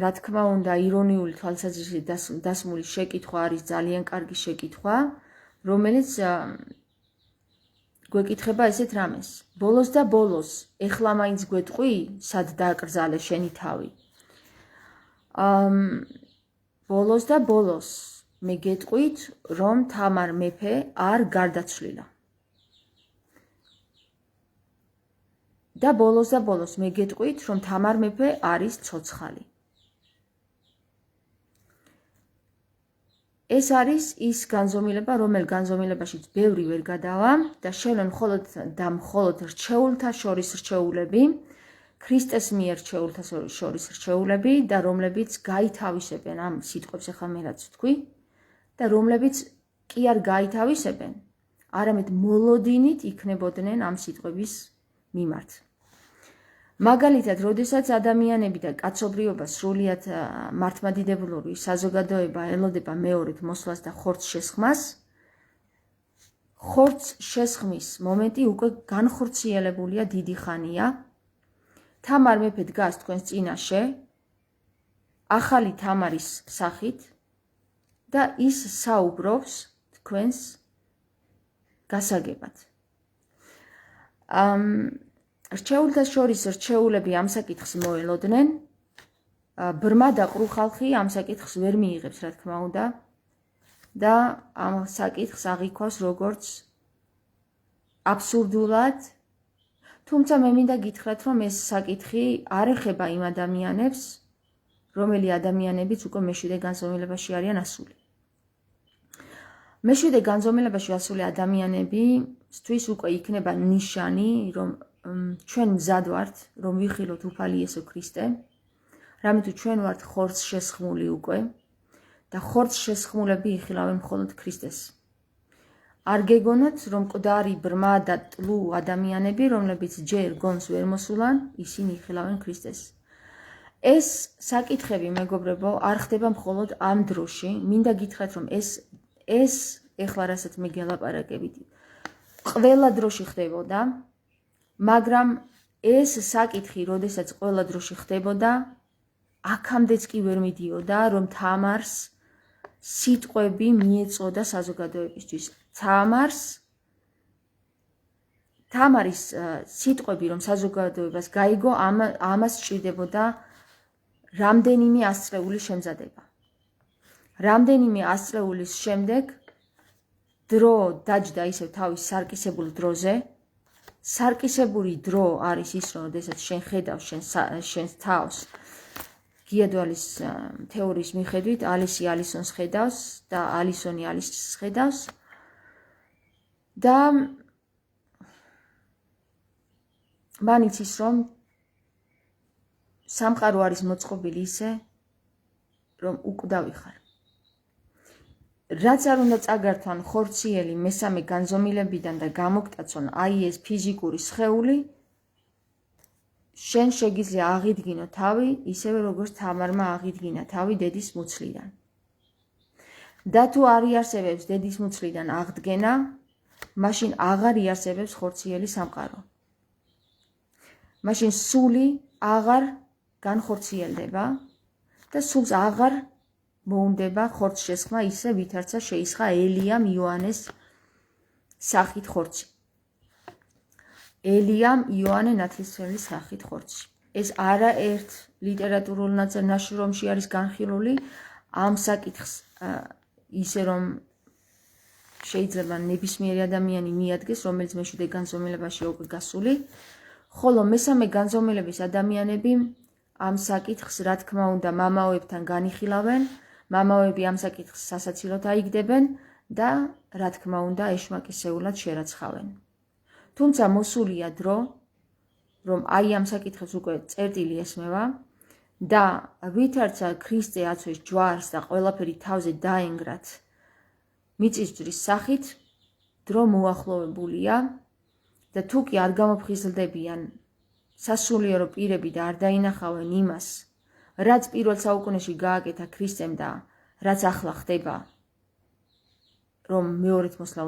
რა თქმა უნდა, ირონიული თვალსაზრისით დასმული შეკითხვა არის ძალიან კარგი შეკითხვა, რომელიც გვეკითხება ესეთ რამეს. ბოლოს და ბოლოს, ეხლა მაინც გვეტყვი, სად დააკრძალე შენი თავი. ბოლოს და ბოლოს მე გეტყვით, რომ თამარ მეფე არ გარდაცვლილა. და ბოლოს და ბოლოს მე გეტყვით, რომ თამარ მეფე არის ცოცხალი. ეს არის ის განზომილება, რომელ განზომილებაშიც ბევრი ვერ გადავა და შევლენ მხოლოდ და მხოლოდ რჩეულთა შორის რჩეულები, ქრისტეს მიერ რჩეულთა შორის რჩეულები და რომლებიც გაითავისებენ ამ სიტყვებს, ახლა მე რაც ვთქვი, და რომლებიც კი არ გაითავისებენ, არამედ მოლოდინით იქნებოდნენ ამ სიტყვების მიმართ. მაგალითად, როდესაც ადამიანები და კაცობრიობა სრულიად მართლმადიდებლური საზოგადოება ელოდება მეორედ მოსვლას და ხორცს შესხმას, ხორცს შესხმის მომენტი უკვე განხორციელებულია დიდი ხანია. თამარ მეფე დგას თქვენს წინაშე, ახალი თამარის სახით და ის საუბრობს თქვენს გასაგებად. რჩეულთა შორის რჩეულები ამ საკითხს მოელოდნენ, ბრმა და ყრუ ხალხი ამ საკითხს ვერ მიიღებს, რა თქმა უნდა, და ამ საკითხს აღიქვას როგორც აბსურდულად, თუმცა მე მინდა გითხრათ, რომ ეს საკითხი არ ეხება იმ ადამიანებს, რომელი ადამიანებიც უკვე მეშვიდე განზომილებაში არიან ასული. მეშვიდე განზომილებაში ასული ადამიანებისთვის უკვე იქნება ნიშანი, რომ ჩვენ მზად ვართ, რომ ვიხილოთ უფალი იესო ქრისტე, რამე თუ ჩვენ ვართ ხორცს შესხმული უკვე და ხორცს შესხმულები იხილავენ მხოლოდ ქრისტეს. არ გეგონოთ, რომ მკვდარი ბრმა და ტლუ ადამიანები, რომლებიც ჯერ გონს ვერ მოსულან, ისინი იხილავენ ქრისტეს. ეს საკითხები, მეგობრებო, არ ხდება მხოლოდ ამ დროში. მინდა გითხრათ, რომ ეს ეხლა რასაც მე გელაპარაკებით, ყველა დროში ხდებოდა, მაგრამ ეს საკითხი, როდესაც ყველა დროში ხდებოდა, აქამდეც კი ვერ მიდიოდა, რომ თამარს სიტყვები მიეწოდა საზოგადოებისთვის. თამარის სიტყვები, რომ საზოგადოებას გაიგო, ამას სჭირდებოდა რამდენიმე ასწლეულის შემზადება. რამდენიმე ასწლეულის შემდეგ დრო დაჯდა ისევ თავის სარკისებულ დროზე. სარკისებური დრო არის ის, რომ როდესაც შენ ხედავს შენს თავს გიადვალის თეორიის მიხედვით, ალისი ალისონს ხედავს და ალისონი ალისს ხედავს და მან იცის, რომ სამყარო არის მოწყობილი ისე, რომ უკვდავი ხარ. რაც არ უნდა წაგართვან ხორციელი მესამე განზომილებიდან და გამოგტაცონ აი ეს ფიზიკური სხეული, შენ შეგიძლია აღიდგინო თავი, ისევე როგორც თამარმა აღიდგინა თავი დედის მუცლიდან. და თუ არ იარსებებს დედის მუცლიდან აღდგენა, მაშინ აღარ იარსებებს ხორციელი სამყარო. მაშინ სული აღარ განხორციელდება და სულს აღარ მოუნდება ხორცს შესხმა ისე, ვითარცა შეისხა ელიამ იოანეს სახით ხორცი. ელიამ იოანე ნათლისმცემლის სახით ხორცი. ეს არაერთ ლიტერატურულ ნაშრომში არის განხილული ამ საკითხს ისე, რომ შეიძლება ნებისმიერი ადამიანი მიადგეს, რომელიც მეშვიდე განზომილებაში უკვე გასული, ხოლო მესამე განზომილების ადამიანები ამ საკითხს, რა თქმა უნდა, მამაოებთან განიხილავენ, მამაოები ამ საკითხს სასაცილოდ აიგდებენ და რა თქმა უნდა, ეშმაკისეულად შერაცხავენ. თუმცა მოსულია დრო, რომ აი ამ საკითხებს უკვე წერტილი ესმევა და ვითარცა ქრისტე აცვეს ჯვარს და ყველაფერი თავზე დაენგრათ მიწისძვრის სახით, დრო მოახლოვებულია და თუ კი არ გამოფხიზლდებიან სასულიერო პირები და არ დაინახავენ იმას, რაც პირველ საუკუნეში გააკეთა ქრისტემ და რაც ახლა ხდება, რომ მეორედ მოსვლა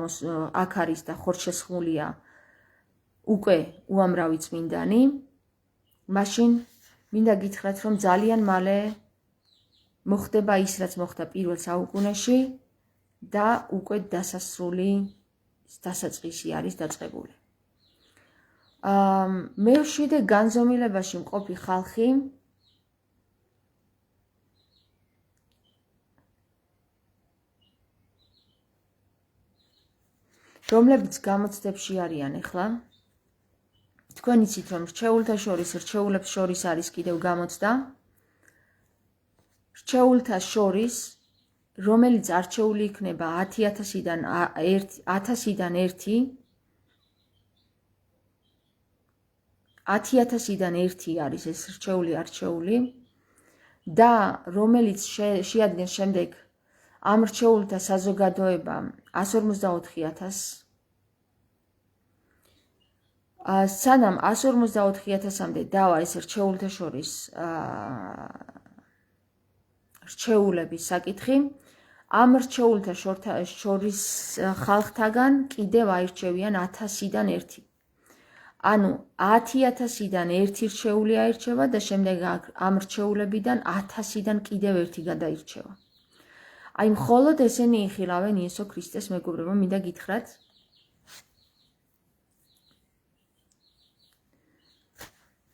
აქ არის და ხორცშესხმულია უკვე უამრავი წმინდანი, მაშინ მინდა გითხრათ, რომ ძალიან მალე მოხდება ის, რაც მოხდა პირველ საუკუნეში და უკვე დასაწყისი არის დაწყებული. მეშვიდე განზომილებაში მყოფი ხალხი რომლებიც გამოცდებში არიან ახლა, თქვენ იცით, რომ რჩეულთა რჩეულებს შორის არის კიდევ გამოცდა. რჩეულთა შორის, რომელიც არჩეული იქნება 10,000-დან 1 არის ეს რჩეული არჩეული და რომელიც შეადგენს შემდეგ ამ რჩეულთა საზოგადოება 154,000. სანამ 154,000-მდე დავა ეს რჩეულთა შორის რჩეულების საკითხი, ამ რჩეულთა შორის ხალხთაგან კიდევ აირჩევიან 1000-დან 1. ანუ 10,000-დან 1 რჩეული აირჩევა და შემდეგ ამ რჩეულებიდან 1000-დან კიდევ 1 გადაირჩევა. აი მხოლოდ ესენი იხილავენ იესო ქრისტეს, მეგობრებო, მინდა გითხრათ.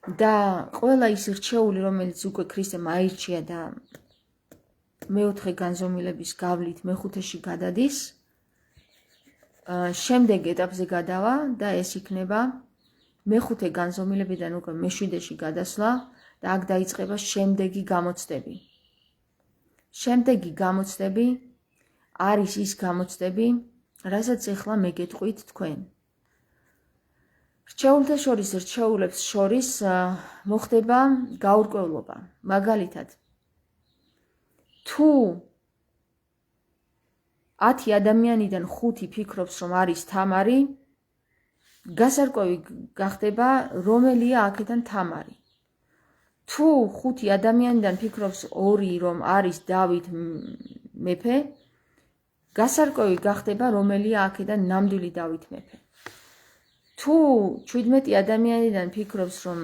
და ყველა ის რჩეული, რომელიც უკვე ქრისტემ აირჩია და მეოთხე განზომილების გავლით მეხუთეში გადადის, შემდეგ ეტაპზე გადავა და ეს იქნება მეხუთე განზომილებიდან უკვე მეშვიდეში გადასვლა და აქ დაიწყება შემდეგი გამოცდები. შემდეგი გამოცდები არის ის გამოცდები, რასაც ახლა მე გეტყვით თქვენ. რჩეულთა შორის რჩეულებს შორის მოხდება გაურკვევლობა. მაგალითად, თუ 10 ადამიანიდან 5 ფიქრობს, რომ არის თამარი, გასარკვევი გახდება, რომელია აქედან თამარი. თუ 5 ადამიანიდან ფიქრობს 2 რომ არის დავით მეფე, გასარკვევი გახდება რომელია აქედან ნამდვილი დავით მეფე. თუ 17 ადამიანიდან ფიქრობს რომ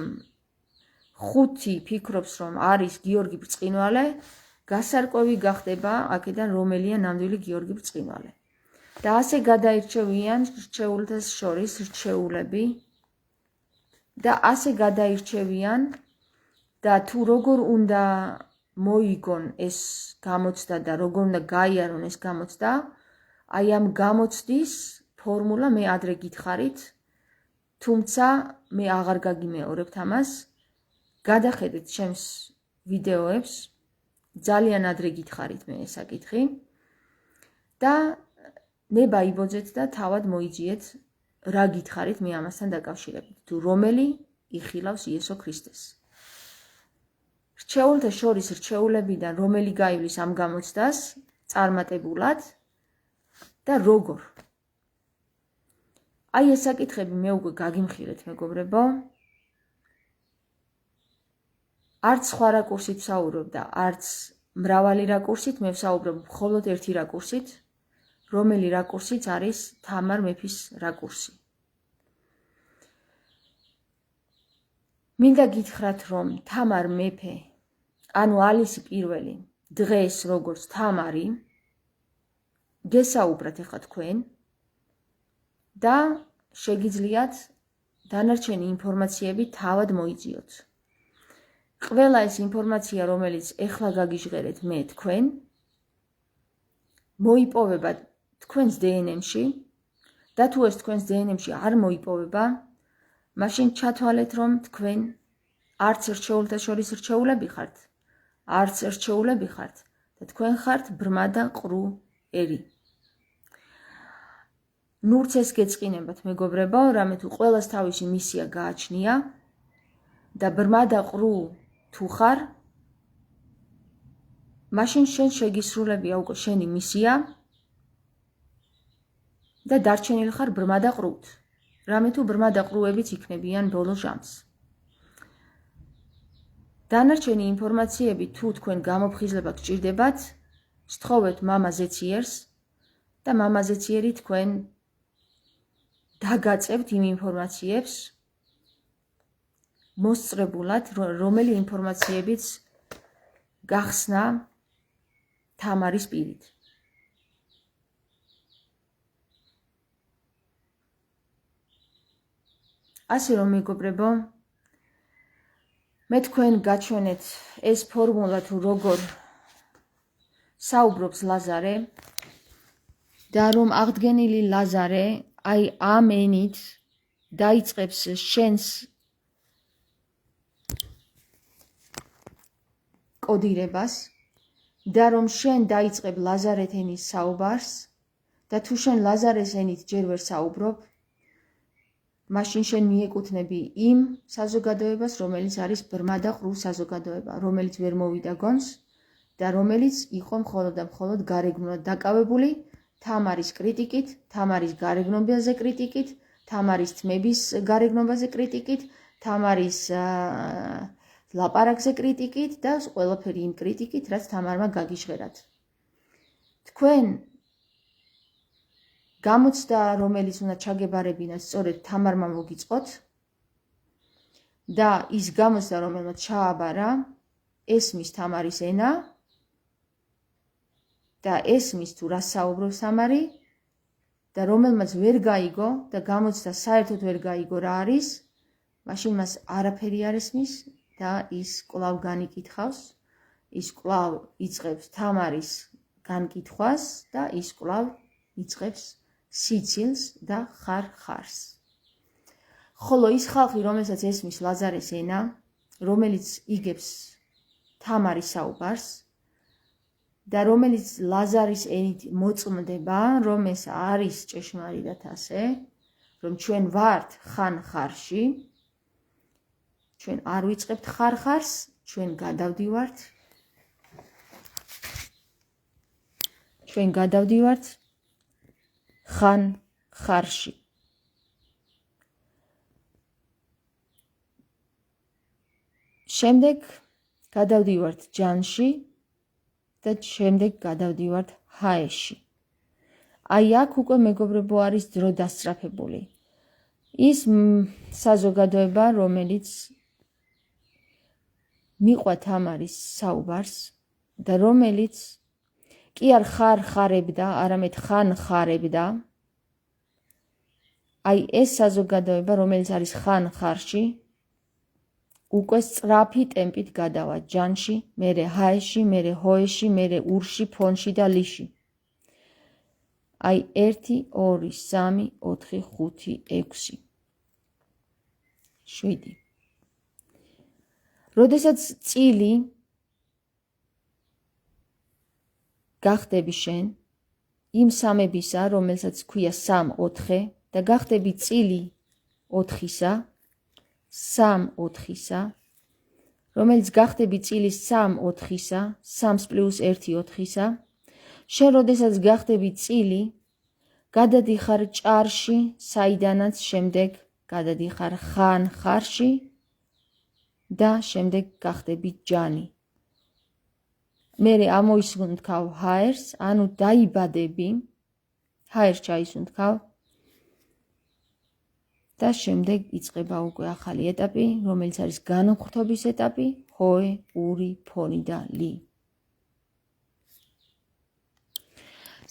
5 ფიქრობს რომ არის გიორგი ბრწყინვალე, გასარკვევი გახდება აქედან რომელია ნამდვილი გიორგი ბრწყინვალე. და ასე გადაირჩევიან რჩეულთა შორის რჩეულები და ასე გადაირჩევიან და თუ როგორ უნდა მოიგონ ეს გამოცდა და როგორ უნდა გაიარონ ეს გამოცდა, აი ამ გამოცდის ფორმულა მე ადრე გითხარით, თუმცა მე აღარ გაგიმეორებთ ამას. გადახედეთ ჩემს ვიდეოებს, ძალიან ადრე გითხარით მე ეს საკითხი და ნება იბოძეთ და თავად მოიძიეთ რა გითხარით მე ამასთან დაკავშირებით, თუ რომელი იხილავს იესო ქრისტეს. რჩეულთა შორის რჩეულებიდან რომელი გაივლის ამ გამოცდას წარმატებულად და როგორ. აი ეს საკითხები მე უკვე გაგიმხილეთ მეგობრებო. არც სხვა რაკურსით ვსაუბრობ და არც მრავალი რაკურსით, მე ვსაუბრობ მხოლოდ ერთი რაკურსით, რომელი რაკურსიც არის თამარ მეფის რაკურსი. მინდა გითხრათ რომ თამარ მეფე, ანუ ალისი პირველი, დღეს როგორც თამარი, გესაუბრათ ახლა თქვენ და შეგიძლიათ დანარჩენი ინფორმაციები თავად მოიძიოთ. ყველა ეს ინფორმაცია, რომელიც ეხლა გაგიჟღერეთ მე თქვენ, მოიპოვება თქვენს DNM-ში და თუ ეს თქვენს DNM-ში არ მოიპოვება, მაშინ ჩათვალეთ რომ თქვენ არც რჩეულთა შორის რჩეულები ხართ, არც რჩეულები ხართ და თქვენ ხართ ბრმა და ყრუ ერი. ნურც ეს გეწყინებათ მეგობრებო, რამე თუ ყველას თავისი მისია გააჩნია და ბრმა და ყრუ თუ ხარ, მაშინ შენ შეგისრულებია უკვე შენი მისია და დარჩენილ ხარ ბრმა და ყრუთ. რამე თუ ბრმა და ყრუებიც იქნებიან ბოლო ჟამს. დანარჩენი ინფორმაციები თუ თქვენ გამოფხიზლება გჭირდებათ, სთხოვეთ მამა ზეციერს და მამა ზეციერი თქვენ დაგაწევთ იმ ინფორმაციებს მოსწრებულად, რომელი ინფორმაციებიც გახსნა თამარის პირით. ასე რომ მეგობრებო, მე თქვენ გაჩვენეთ ეს ფორმულა თუ როგორ საუბრობს ლაზარე და რომ აღდგენილი ლაზარე აი ამ ენით დაიწყებს შენს კოდირებას და რომ შენ დაიწყებ ლაზარეთ ენის საუბარს და თუ შენ ლაზარეს ენით ჯერ ვერ საუბრობ, მაშინ შენ მიეკუთვნები იმ საზოგადოებას, რომელიც არის ბრმა და ყრუ საზოგადოება, რომელიც ვერ მოვიდა გონს და რომელიც იყო მხოლოდ და მხოლოდ გარეგნულად დაკავებული თამარის კრიტიკით, თამარის გარეგნობაზე კრიტიკით, თამარის თმების გარეგნობაზე კრიტიკით, თამარის ლაპარაკზე კრიტიკით და ყველაფერი იმ კრიტიკით, რაც თამარმა გაგიჟღერათ. თქვენ გამოცდა, რომელიც უნდა ჩაგებარებინათ, სწორედ თამარმა მოგიწყოთ და ის გამოცდა, რომელმაც ჩააბარა, ესმის თამარის ენა და ესმის თუ რა საუბრობს თამარი და რომელმაც ვერ გაიგო და გამოცდა საერთოდ ვერ გაიგო რა არის, მაშინ მას არაფერი არ ესმის და ის კვლავ განიკითხავს, ის კვლავ იწყებს თამარის განკითხვას და ის კვლავ იწყებს სიცილს და ხარ-ხარს. ხოლო ის ხალხი, რომელსაც ესმის ლაზარეს ენა, რომელიც იგებს თამარის საუბარს და რომელიც ლაზარის ენით მოწმდება, რომ ეს არის ჭეშმარიტად ასე, რომ ჩვენ ვართ ხან-ხარში, ჩვენ არ ვიწყებთ ხარ-ხარს, ჩვენ გადავდივართ ხან-ხარში. შემდეგ გადავდივართ ჯანში და შემდეგ გადავდივართ ჰაეში. აი აქ უკვე მეგობრებო არის დრო დასწრაფებული. ის საზოგადოება, რომელიც მიყვა თამარის საუბარს და რომელიც კი არ ხარებდა, არამედ ხარებდა. აი ეს საზოგადოება, რომელიც არის ხარში, უკვე სწრაფი ტემპით გადავა ჯანში, მერე ჰაეში, მერე ჰოეში, მერე ურში, ფონში და ლიში. აი 1, 2, 3, 4, 5, 6, 7. როდესაც წილი გახდები შენ იმ სამებისა, რომელსაც ქვია 3-4 და გახდები წილი 4-ისა, 3-4-ისა, რომელიც გახდები წილი 3-4-ისა, 3 + 1 4-ისა, შენ როდესაც გახდები წილი, გადადიხარ ჭარში, საიდანაც შემდეგ გადადიხარ ხარში და შემდეგ გახდები ჯანი. მერე ამოისუნთქავ ჰაერს, ანუ დაიბადები, ჰაერს ჩაისუნთქავ და შემდეგ იწყება უკვე ახალი ეტაპი, რომელიც არის განმხრთობის ეტაპი, ჰოე, ური, ფონი და ლი.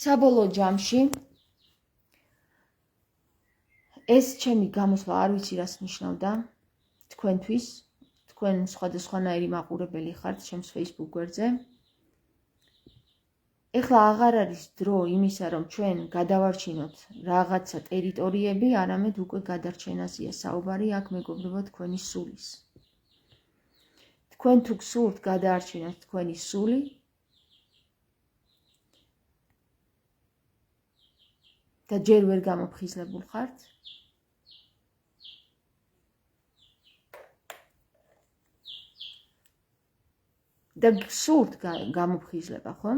საბოლოო ჯამში ეს ჩემი გამოსვლა არ ვიცი რას ნიშნავდა თქვენთვის, თქვენ სხვადასხვანაირი მაყურებელი ხართ ჩემს Facebook გვერდზე. ეხლა აღარ არის დრო იმისა, რომ ჩვენ გადავარჩინოთ რაღაცა ტერიტორიები, არამედ უკვე გადარჩენაზეა საუბარი აქ მეგობრებო თქვენი სულის. თქვენ თუ გსურთ გადაარჩინოთ თქვენი სული, და ჯერ ვერ გამოფხიზლებულ ხართ, და გსურთ გამოფხიზლება, ხო?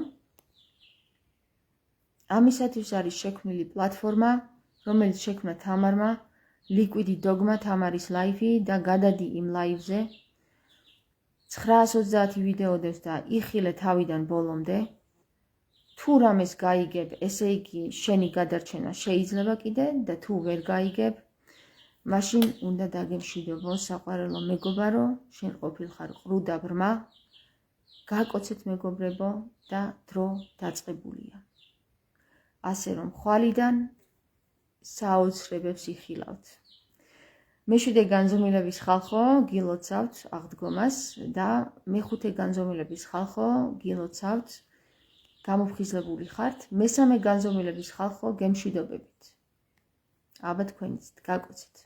ამისათვის არის შექმნილი პლატფორმა, რომელიც შექმნა თამარმა, Liquid Dogma თამარის ლაივი და გადადი იმ ლაივზე 930 ვიდეოდებს და იხილე თავიდან ბოლომდე. თუ რამეს გაიგებ, ესე იგი შენი გადარჩენა შეიძლება კიდე და თუ ვერ გაიგებ, მაშინ უნდა დაგემშვიდობო საყვარელო მეგობარო, შენ ყოფილხარ ყრუ და ბრმა, გაკოცეთ მეგობრებო და დრო დაწყებულია. ასე რომ ხვალიდან საოცრებებს იხილავთ. მე-7 განზომილების ხალხო გილოცავთ აღდგომას და მე-5 განზომილების ხალხო გილოცავთ გამოფხიზლებული ხართ, მე-3 განზომილების ხალხო გემშვიდობებით. აბა თქვენიც გაკოცეთ.